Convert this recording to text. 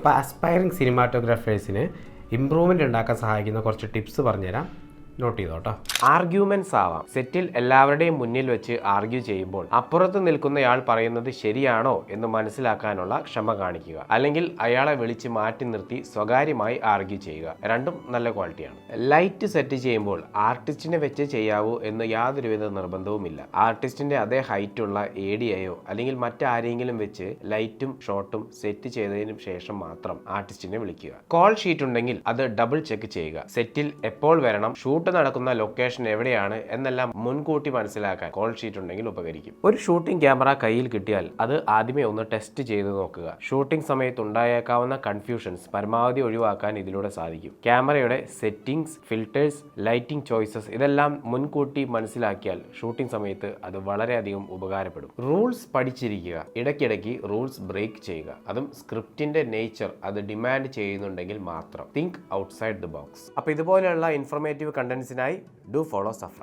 അപ്പോൾ aspiring സിനിമാറ്റോഗ്രാഫേഴ്സിന് improvement ഉണ്ടാക്കാൻ സഹായിക്കുന്ന കുറച്ച് ടിപ്സ് പറഞ്ഞുതരാം, നോട്ട് ചെയ്തോട്ടോ. ആർഗ്യുമെന്റ്സ് ആവാം. സെറ്റിൽ എല്ലാവരുടെയും മുന്നിൽ വെച്ച് ആർഗ്യൂ ചെയ്യുമ്പോൾ അപ്പുറത്ത് നിൽക്കുന്നയാൾ പറയുന്നത് ശരിയാണോ എന്ന് മനസ്സിലാക്കാനുള്ള ക്ഷമ കാണിക്കുക. അല്ലെങ്കിൽ അയാളെ വിളിച്ച് മാറ്റി നിർത്തി സ്വകാര്യമായി ആർഗ്യൂ ചെയ്യുക. രണ്ടും നല്ല ക്വാളിറ്റിയാണ്. ലൈറ്റ് സെറ്റ് ചെയ്യുമ്പോൾ ആർട്ടിസ്റ്റിനെ വെച്ച് ചെയ്യാവൂ എന്ന് യാതൊരുവിധ നിർബന്ധവുമില്ല. ആർട്ടിസ്റ്റിന്റെ അതേ ഹൈറ്റുള്ള ADയോ അല്ലെങ്കിൽ മറ്റാരെങ്കിലും വെച്ച് ലൈറ്റും ഷോട്ടും സെറ്റ് ചെയ്തതിനു ശേഷം മാത്രം ആർട്ടിസ്റ്റിനെ വിളിക്കുക. കോൾ ഷീറ്റ് ഉണ്ടെങ്കിൽ അത് ഡബിൾ ചെക്ക് ചെയ്യുക. സെറ്റിൽ എപ്പോൾ വരണം, ഷൂട്ട് നടക്കുന്ന ലൊക്കേഷൻ എവിടെയാണ് എന്നെല്ലാം മുൻകൂട്ടി മനസ്സിലാക്കാൻ കോൾ ഷീറ്റ് ഉണ്ടെങ്കിൽ ഉപകരിക്കും. ഒരു ഷൂട്ടിംഗ് ക്യാമറ കയ്യിൽ കിട്ടിയാൽ അത് ആദ്യമേ ഒന്ന് ടെസ്റ്റ് ചെയ്ത് നോക്കുക. ഷൂട്ടിംഗ് സമയത്ത് ഉണ്ടായേക്കാവുന്ന കൺഫ്യൂഷൻസ് പരമാവധി ഒഴിവാക്കാൻ ഇതിലൂടെ സാധിക്കും. ക്യാമറയുടെ സെറ്റിംഗ്സ്, ഫിൽറ്റേഴ്സ്, ലൈറ്റിംഗ് ചോയ്സസ് ഇതെല്ലാം മുൻകൂട്ടി മനസ്സിലാക്കിയാൽ ഷൂട്ടിംഗ് സമയത്ത് അത് വളരെയധികം ഉപകാരപ്പെടും. റൂൾസ് പഠിച്ചിരിക്കുക. ഇടയ്ക്കിടയ്ക്ക് റൂൾസ് ബ്രേക്ക് ചെയ്യുക. അതും സ്ക്രിപ്റ്റിന്റെ നേച്ചർ അത് ഡിമാൻഡ് ചെയ്യുന്നുണ്ടെങ്കിൽ മാത്രം. Think outside the box. അപ്പോൾ ഇതുപോലെയുള്ള ഇൻഫോർമേറ്റീവ് കണ്ടന്റ്സിനായി ഡു ഫോളോ സഫ്ര.